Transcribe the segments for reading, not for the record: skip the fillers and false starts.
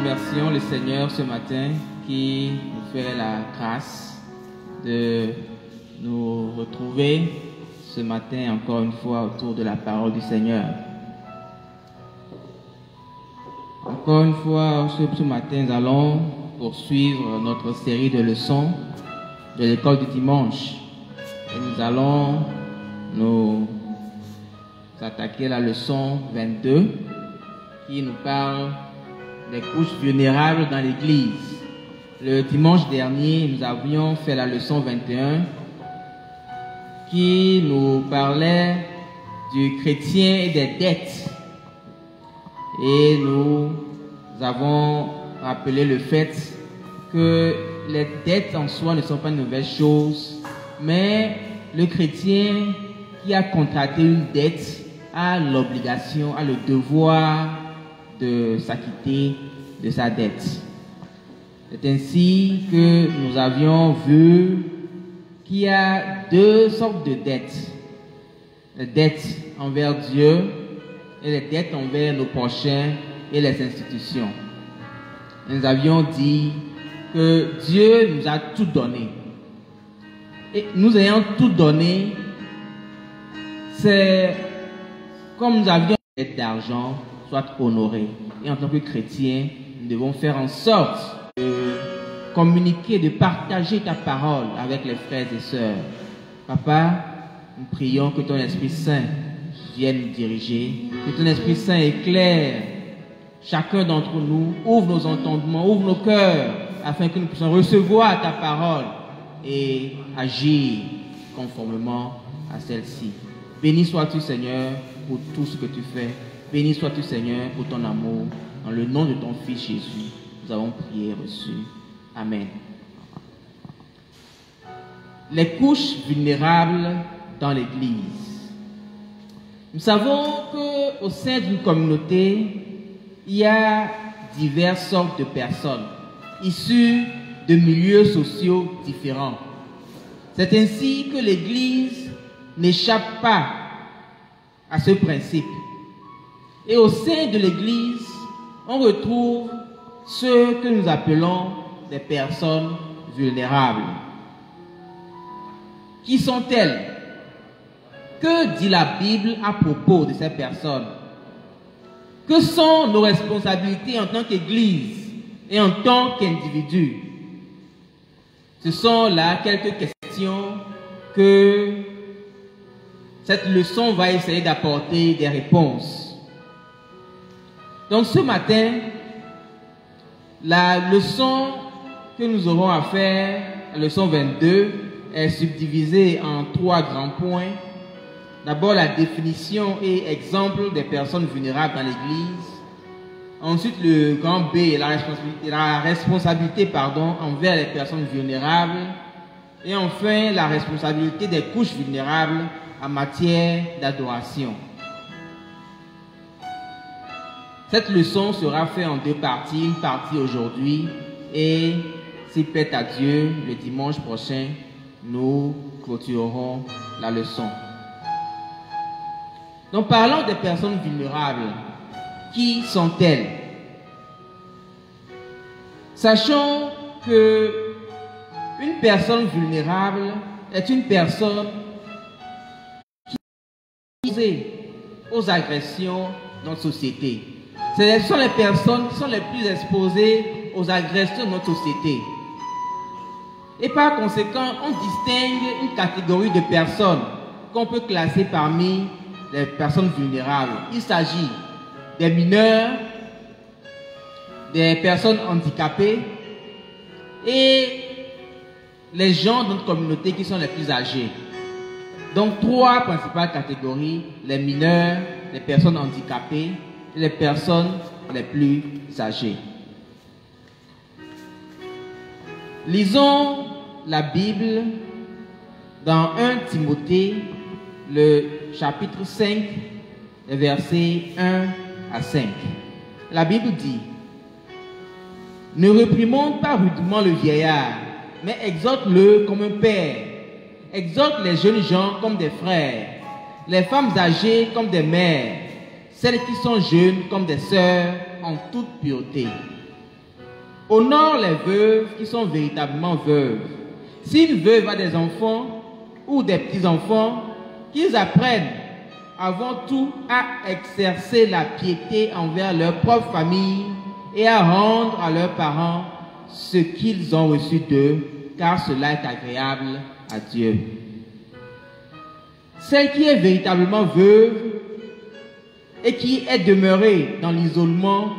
remercions le Seigneur ce matin qui nous fait la grâce de nous retrouver ce matin encore une fois autour de la parole du Seigneur. Encore une fois, ce matin, nous allons poursuivre notre série de leçons de l'école du dimanche. Et nous allons nous attaquer à la leçon 22 qui nous parle des couches vulnérables dans l'Église. Le dimanche dernier, nous avions fait la leçon 21 qui nous parlait du chrétien et des dettes. Et nous avons rappelé le fait que les dettes en soi ne sont pas une mauvaise chose, mais le chrétien qui a contracté une dette a l'obligation, a le devoir de s'acquitter de sa dette. C'est ainsi que nous avions vu qu'il y a deux sortes de dettes. Les dettes envers Dieu et les dettes envers nos prochains et les institutions. Nous avions dit que Dieu nous a tout donné. Et nous ayant tout donné, c'est comme nous avions une dette d'argent, soit honorée. Et en tant que chrétiens, nous devons faire en sorte de communiquer, de partager ta parole avec les frères et sœurs. Papa, nous prions que ton Esprit Saint vienne nous diriger, que ton Esprit Saint éclaire chacun d'entre nous, ouvre nos entendements, ouvre nos cœurs, afin que nous puissions recevoir ta parole et agir conformément à celle-ci. Béni sois-tu, Seigneur, pour tout ce que tu fais. Béni sois-tu, Seigneur, pour ton amour. Dans le nom de ton Fils Jésus, nous avons prié et reçu. Amen. Les couches vulnérables dans l'Église. Nous savons qu'au sein d'une communauté, il y a diverses sortes de personnes issues de milieux sociaux différents. C'est ainsi que l'Église n'échappe pas à ce principe. Et au sein de l'Église, on retrouve ceux que nous appelons des personnes vulnérables. Qui sont-elles? Que dit la Bible à propos de ces personnes? Que sont nos responsabilités en tant qu'Église et en tant qu'individu? Ce sont là quelques questions que cette leçon va essayer d'apporter des réponses. Donc ce matin, la leçon que nous aurons à faire, la leçon 22, est subdivisée en 3 grands points. D'abord, la définition et exemple des personnes vulnérables dans l'Église. Ensuite, le grand B, la responsabilité envers les personnes vulnérables. Et enfin, la responsabilité des couches vulnérables en matière d'adoration. Cette leçon sera faite en 2 parties. Une partie aujourd'hui et, s'il plaît à Dieu, le dimanche prochain, nous clôturerons la leçon. Donc, parlons des personnes vulnérables. Qui sont-elles? Sachons que une personne vulnérable est une personne qui est aux agressions dans notre société. Ce sont les personnes qui sont les plus exposées aux agressions de notre société. Et par conséquent, on distingue une catégorie de personnes qu'on peut classer parmi les personnes vulnérables. Il s'agit des mineurs, des personnes handicapées et les gens de notre communauté qui sont les plus âgés. Donc 3 principales catégories: les mineurs, les personnes handicapées et les personnes les plus âgées. Lisons la Bible dans 1 Timothée, le chapitre 5, les versets 1 à 5. La Bible dit: ne réprimande pas rudement le vieillard, mais exhorte-le comme un père. Exhorte les jeunes gens comme des frères, les femmes âgées comme des mères, celles qui sont jeunes comme des sœurs en toute pureté. honore les veuves qui sont véritablement veuves. Si une veuve a des enfants ou des petits-enfants, qu'ils apprennent avant tout à exercer la piété envers leur propre famille et à rendre à leurs parents ce qu'ils ont reçu d'eux, car cela est agréable à Dieu. Celle qui est véritablement veuve et qui est demeurée dans l'isolement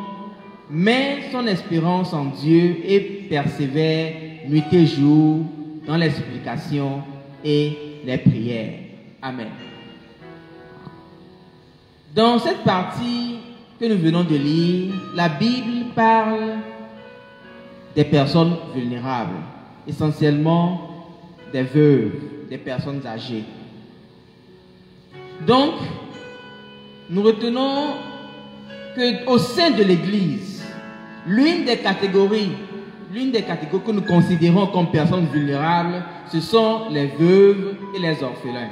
met son espérance en Dieu et persévère nuit et jour dans les supplications et les prières. Amen. Dans cette partie que nous venons de lire, la Bible parle des personnes vulnérables, essentiellement des veuves, des personnes âgées. Donc, nous retenons qu'au sein de l'Église, l'une des catégories que nous considérons comme personnes vulnérables, ce sont les veuves et les orphelins.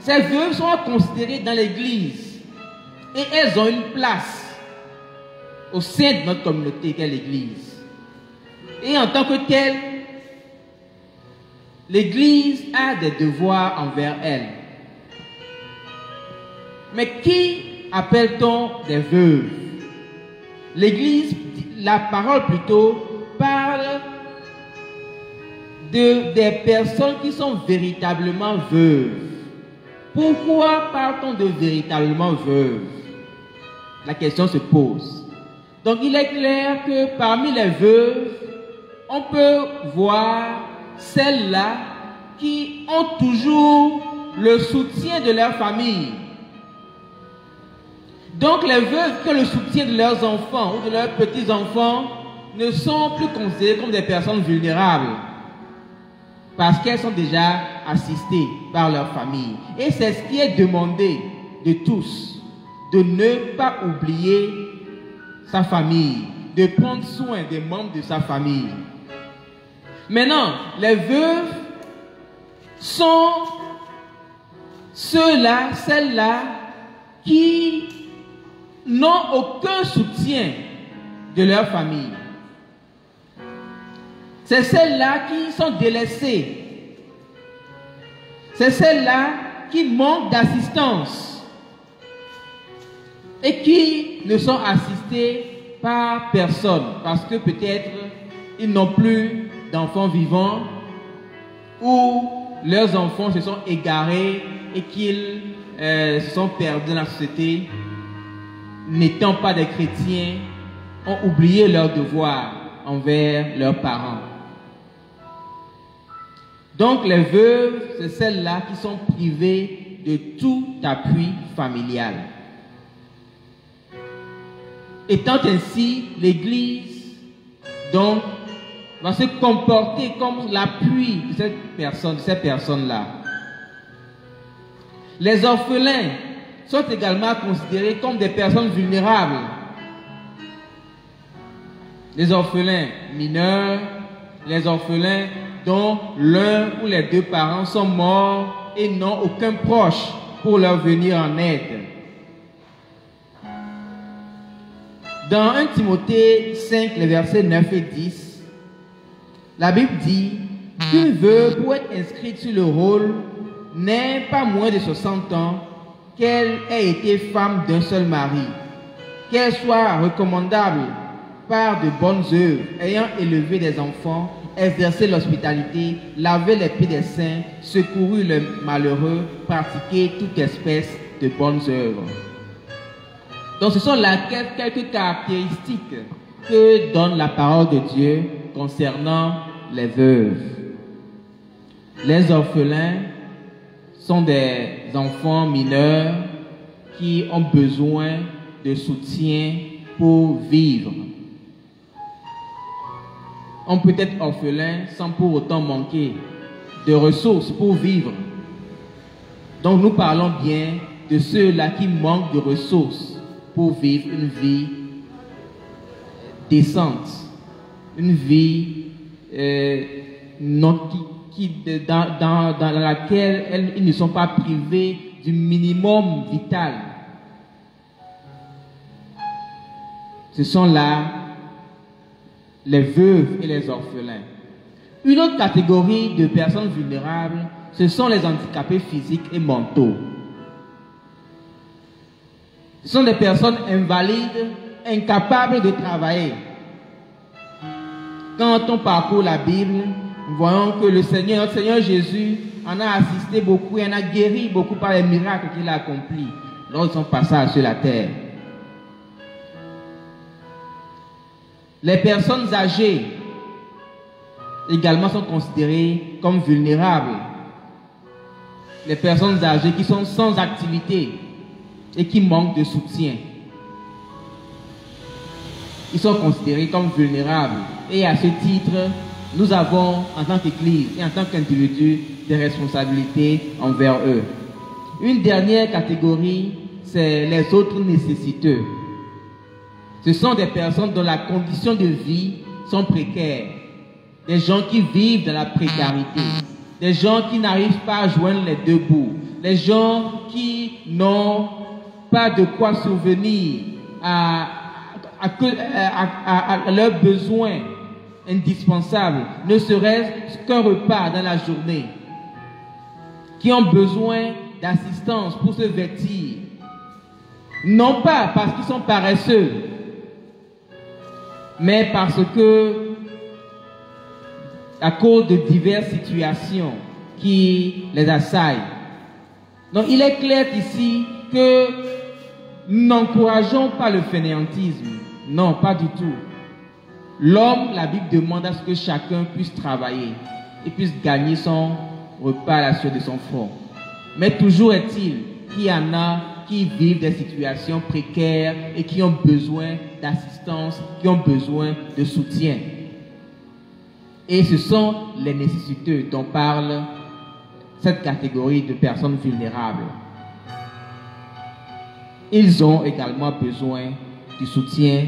Ces veuves sont considérées dans l'Église et elles ont une place au sein de notre communauté qu'est l'Église. Et en tant que telle, l'Église a des devoirs envers elles. Mais qui appelle-t-on des veuves? L'Église, la parole plutôt, parle des personnes qui sont véritablement veuves. Pourquoi parle-t-on de véritablement veuves? La question se pose. Donc il est clair que parmi les veuves, on peut voir celles-là qui ont toujours le soutien de leur famille. Donc les veuves qui ont le soutien de leurs enfants ou de leurs petits-enfants ne sont plus considérées comme des personnes vulnérables parce qu'elles sont déjà assistées par leur famille. Et c'est ce qui est demandé de tous, de ne pas oublier sa famille, de prendre soin des membres de sa famille. Maintenant, les veuves sont ceux-là, celles-là qui n'ont aucun soutien de leur famille. C'est celles-là qui sont délaissées. C'est celles-là qui manquent d'assistance et qui ne sont assistées par personne parce que peut-être ils n'ont plus d'enfants vivants ou leurs enfants se sont égarés et qu'ils se sont perdus dans la société, n'étant pas des chrétiens, ont oublié leurs devoirs envers leurs parents. Donc les veuves, c'est celles-là qui sont privées de tout appui familial. Étant ainsi, l'Église donc va se comporter comme l'appui de ces personnes-là. Les orphelins sont également considérés comme des personnes vulnérables. Les orphelins mineurs, les orphelins dont l'un ou les deux parents sont morts et n'ont aucun proche pour leur venir en aide. Dans 1 Timothée 5, les versets 9 et 10, la Bible dit qu'une veuve, pour être inscrite sur le rôle, n'est pas moins de 60 ans, qu'elle ait été femme d'un seul mari, qu'elle soit recommandable par de bonnes œuvres, ayant élevé des enfants, exercé l'hospitalité, lavé les pieds des saints, secouru le malheureux, pratiqué toute espèce de bonnes œuvres. Donc ce sont là quelques caractéristiques que donne la parole de Dieu concernant les veuves. Les orphelins sont des enfants mineurs qui ont besoin de soutien pour vivre. On peut être orphelin sans pour autant manquer de ressources pour vivre. Donc nous parlons bien de ceux-là qui manquent de ressources pour vivre une vie décente, une vie dans laquelle ils ne sont pas privés du minimum vital. Ce sont là les veuves et les orphelins. Une autre catégorie de personnes vulnérables, ce sont les handicapés physiques et mentaux. Ce sont des personnes invalides, incapables de travailler. Quand on parcourt la Bible, nous voyons que notre Seigneur Jésus en a assisté beaucoup et en a guéri beaucoup par les miracles qu'il a accomplis lors de son passage sur la terre. Les personnes âgées également sont considérées comme vulnérables. Les personnes âgées qui sont sans activité et qui manquent de soutien. Ils sont considérés comme vulnérables. Et à ce titre, nous avons, en tant qu'Église et en tant qu'individu, des responsabilités envers eux. Une dernière catégorie, c'est les autres nécessiteux. Ce sont des personnes dont la condition de vie sont précaires. Des gens qui vivent dans la précarité. Des gens qui n'arrivent pas à joindre les deux bouts. Les gens qui n'ont pas de quoi subvenir à leurs besoins indispensables, ne serait-ce qu'un repas dans la journée, qui ont besoin d'assistance pour se vêtir, non pas parce qu'ils sont paresseux, mais parce que, à cause de diverses situations qui les assaillent. Donc il est clair ici que nous n'encourageons pas le fainéantisme. Non, pas du tout. L'homme, la Bible demande à ce que chacun puisse travailler et puisse gagner son repas à la sueur de son front. Mais toujours est-il qu'il y en a qui vivent des situations précaires et qui ont besoin d'assistance, qui ont besoin de soutien. Et ce sont les nécessiteux dont parle cette catégorie de personnes vulnérables. Ils ont également besoin du soutien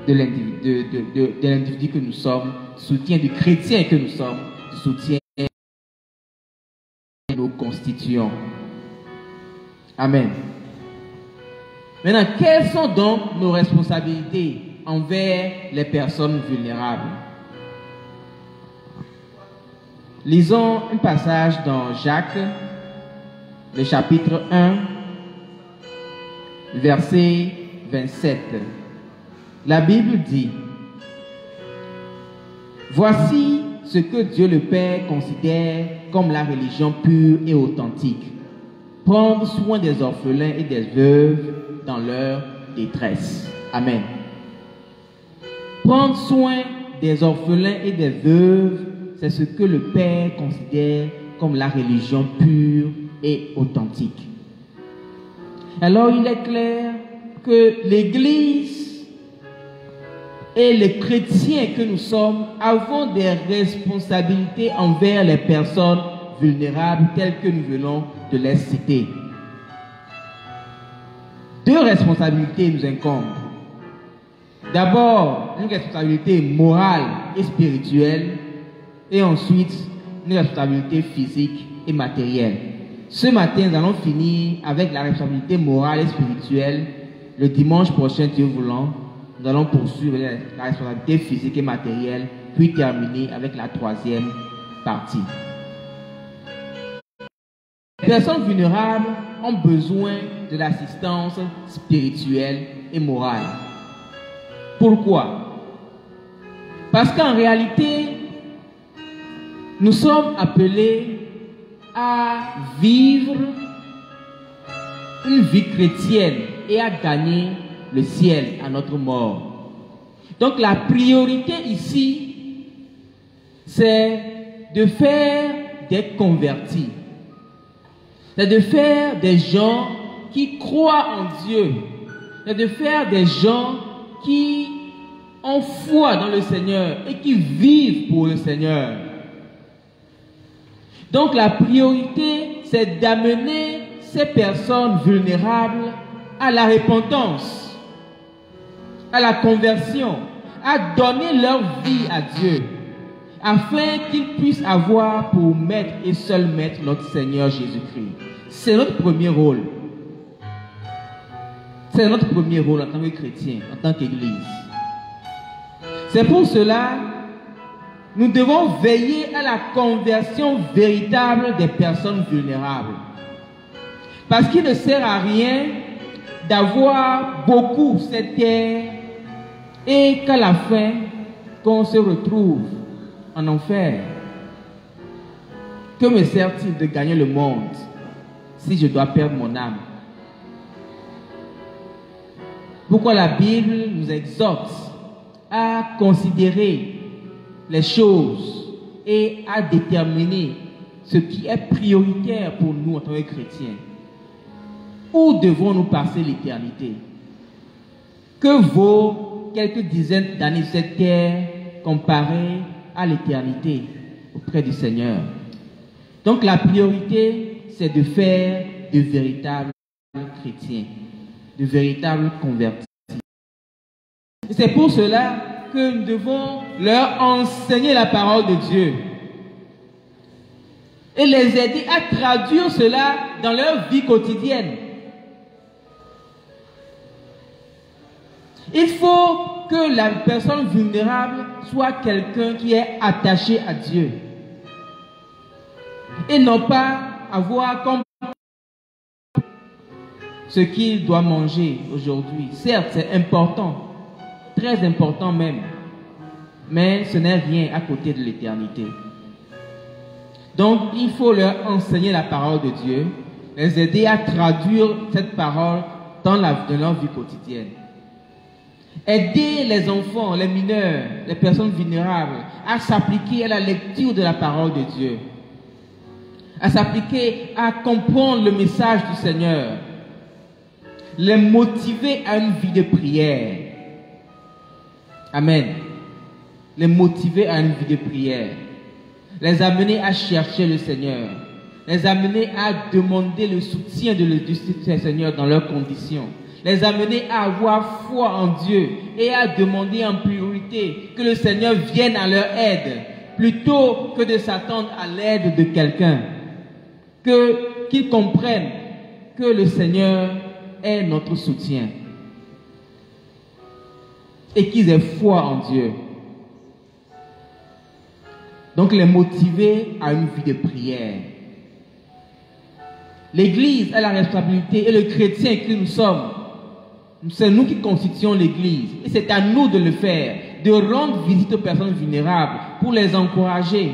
de l'individu que nous sommes, du soutien du chrétien que nous sommes, du soutien que nous constituons. Amen. Maintenant, quelles sont donc nos responsabilités envers les personnes vulnérables? Lisons un passage dans Jacques, le chapitre 1, verset 27. La Bible dit: voici ce que Dieu le Père considère comme la religion pure et authentique. Prendre soin des orphelins et des veuves dans leur détresse. Amen. Prendre soin des orphelins et des veuves, c'est ce que le Père considère comme la religion pure et authentique. Alors il est clair que l'Église et les chrétiens que nous sommes avons des responsabilités envers les personnes vulnérables telles que nous venons de les citer. Deux responsabilités nous incombent. D'abord, une responsabilité morale et spirituelle, et ensuite une responsabilité physique et matérielle. Ce matin, nous allons finir avec la responsabilité morale et spirituelle. Le dimanche prochain, Dieu voulant, nous allons poursuivre la responsabilité physique et matérielle, puis terminer avec la troisième partie. Les personnes vulnérables ont besoin de l'assistance spirituelle et morale. Pourquoi? Parce qu'en réalité, nous sommes appelés à vivre une vie chrétienne et à gagner le ciel à notre mort. Donc la priorité ici, c'est de faire des convertis. C'est de faire des gens qui croient en Dieu. C'est de faire des gens qui ont foi dans le Seigneur et qui vivent pour le Seigneur. Donc la priorité, c'est d'amener ces personnes vulnérables à la repentance, à la conversion, à donner leur vie à Dieu, afin qu'ils puissent avoir pour maître et seul maître notre Seigneur Jésus-Christ. C'est notre premier rôle. C'est notre premier rôle en tant que chrétien, en tant qu'Église. C'est pour cela nous devons veiller à la conversion véritable des personnes vulnérables. Parce qu'il ne sert à rien d'avoir beaucoup cette terre et qu'à la fin, qu'on se retrouve en enfer. Que me sert-il de gagner le monde si je dois perdre mon âme? Pourquoi la Bible nous exhorte à considérer les choses et à déterminer ce qui est prioritaire pour nous en tant que chrétiens? Où devons-nous passer l'éternité? Que vaut quelques dizaines d'années sur cette terre comparée à l'éternité auprès du Seigneur? Donc la priorité, c'est de faire de véritables chrétiens, de véritables convertis. C'est pour cela que nous devons leur enseigner la parole de Dieu et les aider à traduire cela dans leur vie quotidienne. Il faut que la personne vulnérable soit quelqu'un qui est attaché à Dieu et non pas avoir comme ce qu'il doit manger aujourd'hui. Certes, c'est important, très important même, mais ce n'est rien à côté de l'éternité. Donc, il faut leur enseigner la parole de Dieu, les aider à traduire cette parole dans leur vie quotidienne. Aider les enfants, les mineurs, les personnes vulnérables à s'appliquer à la lecture de la parole de Dieu, à s'appliquer à comprendre le message du Seigneur, les motiver à une vie de prière. Amen. Les motiver à une vie de prière. Les amener à chercher le Seigneur. Les amener à demander le soutien du Seigneur dans leurs conditions. Les amener à avoir foi en Dieu et à demander en priorité que le Seigneur vienne à leur aide plutôt que de s'attendre à l'aide de quelqu'un. Qu'ils comprennent que le Seigneur est notre soutien et qu'ils aient foi en Dieu. Donc les motiver à une vie de prière. L'Église a la responsabilité et le chrétien que nous sommes, c'est nous qui constituons l'Église et c'est à nous de le faire, de rendre visite aux personnes vulnérables pour les encourager,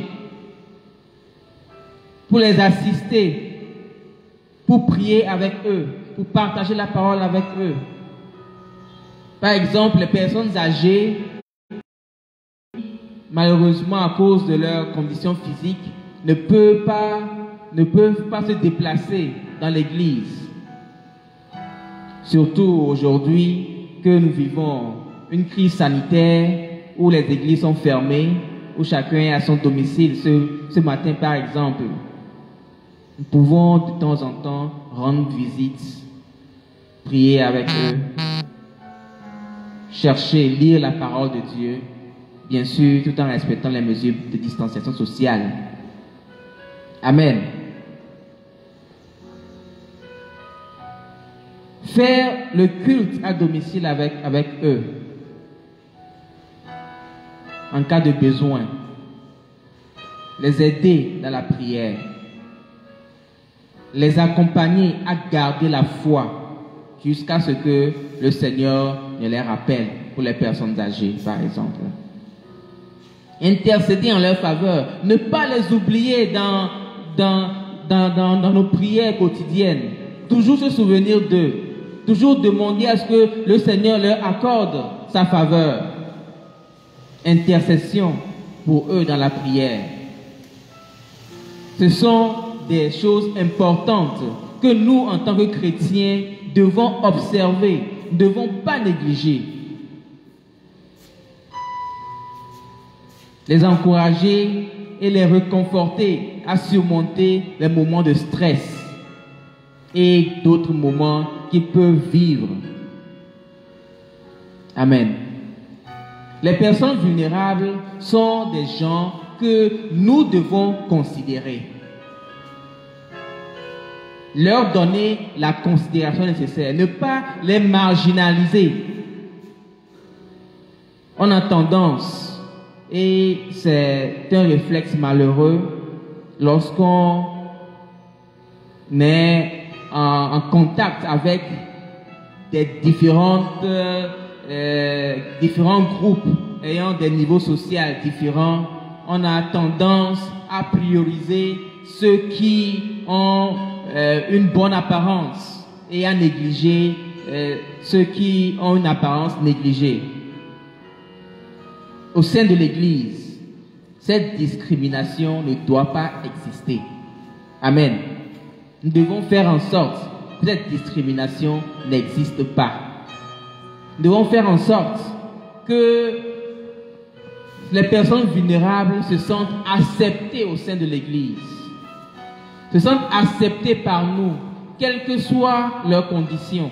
pour les assister, pour prier avec eux, pour partager la parole avec eux. Par exemple, les personnes âgées, malheureusement à cause de leurs conditions physiques, ne peuvent pas se déplacer dans l'église. Surtout aujourd'hui que nous vivons une crise sanitaire où les églises sont fermées, où chacun est à son domicile. Ce matin, par exemple, nous pouvons de temps en temps rendre visite, prier avec eux, chercher, lire la parole de Dieu, bien sûr, tout en respectant les mesures de distanciation sociale. Amen. Faire le culte à domicile avec eux, en cas de besoin. Les aider dans la prière. Les accompagner à garder la foi jusqu'à ce que le Seigneur ne les rappelle, pour les personnes âgées, par exemple. Intercéder en leur faveur, ne pas les oublier dans nos prières quotidiennes, toujours se souvenir d'eux, toujours demander à ce que le Seigneur leur accorde sa faveur. Intercession pour eux dans la prière. Ce sont des choses importantes que nous, en tant que chrétiens, devons observer, ne devons pas négliger. Les encourager et les réconforter à surmonter les moments de stress et d'autres moments qu'ils peuvent vivre. Amen. Les personnes vulnérables sont des gens que nous devons considérer. Leur donner la considération nécessaire, ne pas les marginaliser. on a tendance, et c'est un réflexe malheureux, lorsqu'on est en contact avec des différents groupes ayant des niveaux sociaux différents, on a tendance à prioriser ceux qui ont une bonne apparence et à négliger ceux qui ont une apparence négligée. Au sein de l'Église, cette discrimination ne doit pas exister. Amen. Nous devons faire en sorte que cette discrimination n'existe pas. Nous devons faire en sorte que les personnes vulnérables se sentent acceptées au sein de l'Église, se sentent acceptées par nous, quelles que soient leurs conditions.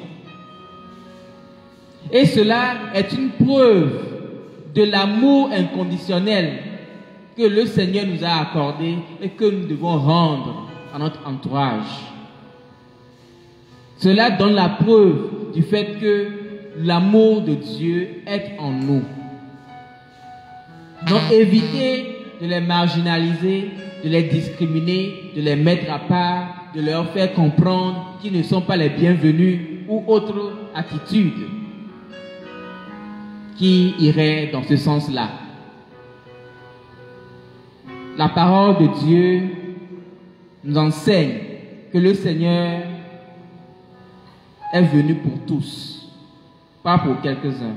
Et cela est une preuve de l'amour inconditionnel que le Seigneur nous a accordé et que nous devons rendre à notre entourage. Cela donne la preuve du fait que l'amour de Dieu est en nous. Donc évitez de les marginaliser, de les discriminer, de les mettre à part, de leur faire comprendre qu'ils ne sont pas les bienvenus ou autres attitudes qui iraient dans ce sens-là. La parole de Dieu nous enseigne que le Seigneur est venu pour tous, pas pour quelques-uns,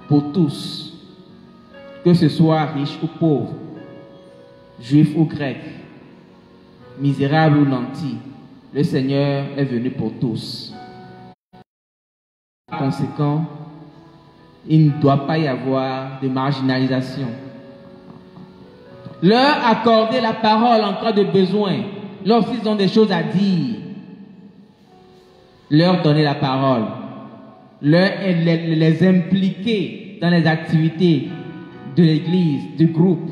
pour tous, que ce soit riche ou pauvre, juif ou grec, misérable ou nanti, le Seigneur est venu pour tous. Par conséquent, il ne doit pas y avoir de marginalisation. Leur accorder la parole en cas de besoin, lorsqu'ils ont des choses à dire, leur donner la parole, les impliquer dans les activités de l'Église, du groupe.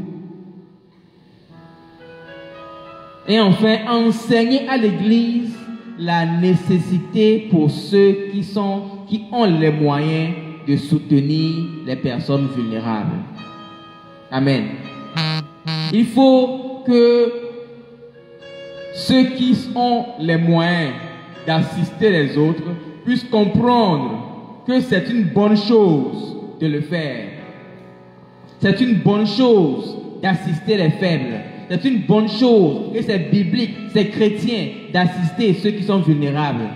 Et enfin, enseigner à l'Église la nécessité pour ceux qui ont les moyens de soutenir les personnes vulnérables. Amen. Il faut que ceux qui ont les moyens d'assister les autres puissent comprendre que c'est une bonne chose de le faire. C'est une bonne chose d'assister les faibles. C'est une bonne chose et c'est biblique, c'est chrétien d'assister ceux qui sont vulnérables.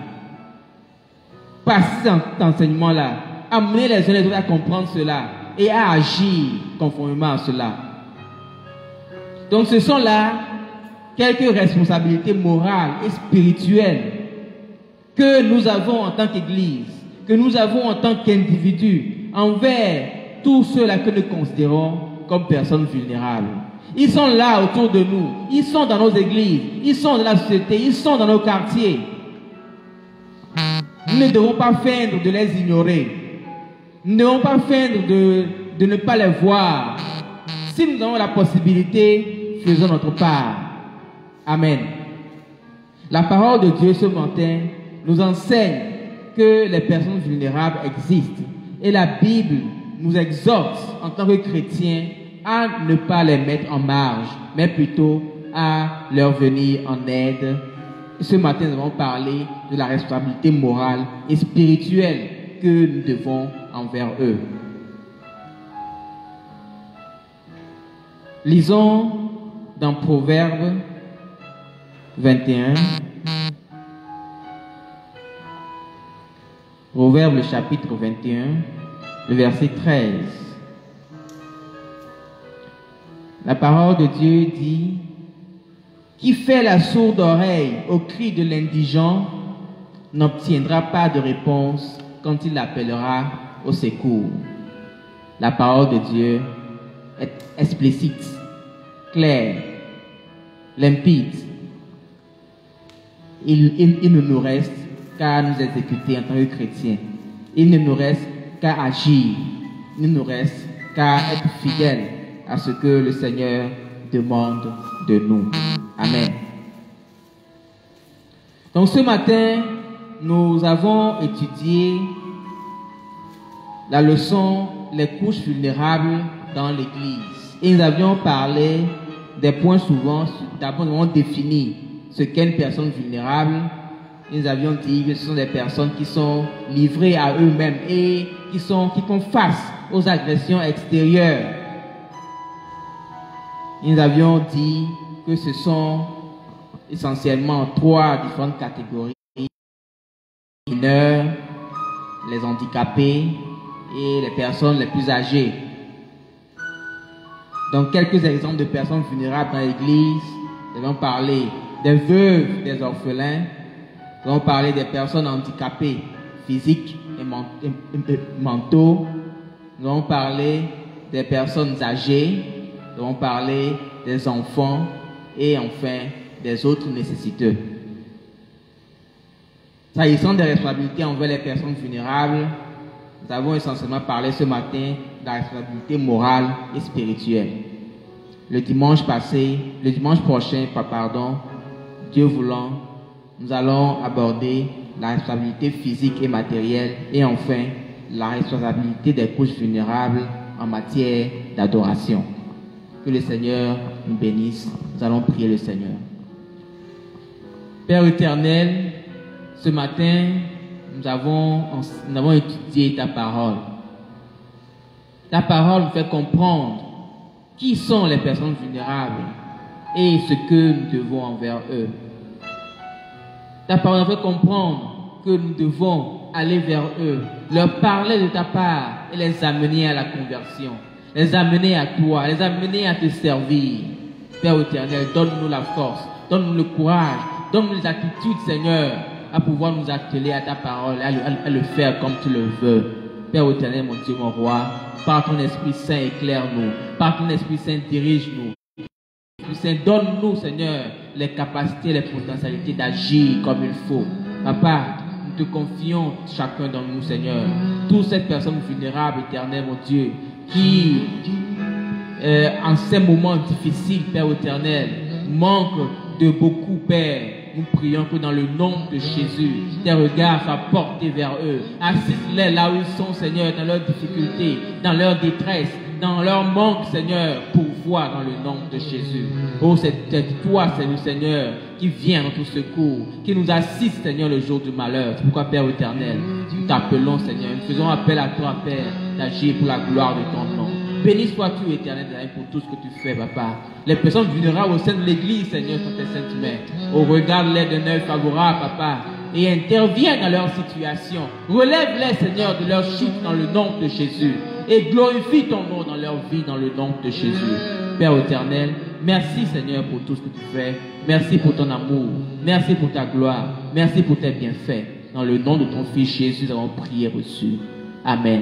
Passez cet enseignement-là. Amenez les uns et les autres à comprendre cela et à agir conformément à cela. Donc ce sont là quelques responsabilités morales et spirituelles que nous avons en tant qu'Église, que nous avons en tant qu'individus envers tous ceux-là que nous considérons comme personnes vulnérables. Ils sont là autour de nous, ils sont dans nos églises, ils sont dans la société, ils sont dans nos quartiers. Nous ne devons pas feindre de les ignorer. Nous ne devons pas feindre de ne pas les voir. Si nous avons la possibilité, faisons notre part. Amen. La parole de Dieu ce matin nous enseigne que les personnes vulnérables existent. Et la Bible nous exhorte en tant que chrétiens à ne pas les mettre en marge, mais plutôt à leur venir en aide. Ce matin, nous avons parlé de la responsabilité morale et spirituelle que nous devons envers eux. Lisons dans Proverbe 21. Proverbe le chapitre 21, le verset 13. La parole de Dieu dit: qui fait la sourde oreille au cri de l'indigent n'obtiendra pas de réponse quand il appellera au secours. La parole de Dieu est explicite, claire, limpide. Il ne nous reste qu'à nous exécuter en tant que chrétiens. Il ne nous reste qu'à agir. Il ne nous reste qu'à être fidèles à ce que le Seigneur demande de nous. Amen. Donc ce matin, nous avons étudié la leçon les couches vulnérables dans l'Église. Et nous avions parlé des points souvent, d'abord nous avons défini ce qu'est une personne vulnérable. Et nous avions dit que ce sont des personnes qui sont livrées à eux-mêmes et qui font face aux agressions extérieures. Et nous avions dit que ce sont essentiellement 3 différentes catégories: les mineurs, les handicapés et les personnes les plus âgées. Donc, quelques exemples de personnes vulnérables dans l'Église. Nous avons parlé des veuves, des orphelins. Nous avons parlé des personnes handicapées physiques et mentaux. Nous avons parlé des personnes âgées. Nous avons parlé des enfants et enfin des autres nécessiteux. S'agissant des responsabilités envers les personnes vulnérables, nous avons essentiellement parlé ce matin de la responsabilité morale et spirituelle. Le dimanche prochain, Dieu voulant, nous allons aborder la responsabilité physique et matérielle et enfin la responsabilité des couches vulnérables en matière d'adoration. Que le Seigneur nous bénisse. Nous allons prier le Seigneur. Père éternel, ce matin, nous avons étudié ta parole. Ta parole nous fait comprendre qui sont les personnes vulnérables et ce que nous devons envers eux. Ta parole nous fait comprendre que nous devons aller vers eux, leur parler de ta part et les amener à la conversion, les amener à toi, les amener à te servir. Père éternel, donne-nous la force, donne-nous le courage, donne-nous les attitudes, Seigneur, à pouvoir nous atteler à ta parole, à le faire comme tu le veux. Père éternel, mon Dieu, mon roi, par ton Esprit Saint, éclaire-nous, par ton Esprit Saint, dirige-nous. Esprit Saint, donne-nous, Seigneur, les capacités, les potentialités d'agir comme il faut. Papa, nous te confions chacun dans nous, Seigneur. Toutes ces personnes vulnérables, éternel, mon Dieu, qui, en ces moments difficiles, Père éternel, manquent de beaucoup, Père. Nous prions que dans le nom de Jésus, tes regards soient portés vers eux. Assiste-les là où ils sont, Seigneur, dans leurs difficultés, dans leur détresse, dans leur manque, Seigneur, pour voir dans le nom de Jésus. Oh, c'est toi, Seigneur, qui viens à notre secours, qui nous assiste, Seigneur, le jour du malheur. C'est pourquoi, Père éternel, nous t'appelons, Seigneur. Nous faisons appel à toi, Père, d'agir pour la gloire de ton nom. Béni sois-tu, éternel, pour tout ce que tu fais, Papa. Les personnes vulnérables au sein de l'Église, Seigneur, sont tes saintes mains. Oh, regarde-les d'un œil favorable, Papa, et interviens dans leur situation. Relève-les, Seigneur, de leur chute dans le nom de Jésus. Et glorifie ton nom dans leur vie, dans le nom de Jésus. Père éternel, merci, Seigneur, pour tout ce que tu fais. Merci pour ton amour. Merci pour ta gloire. Merci pour tes bienfaits. Dans le nom de ton Fils Jésus, nous avons prié reçu. Amen.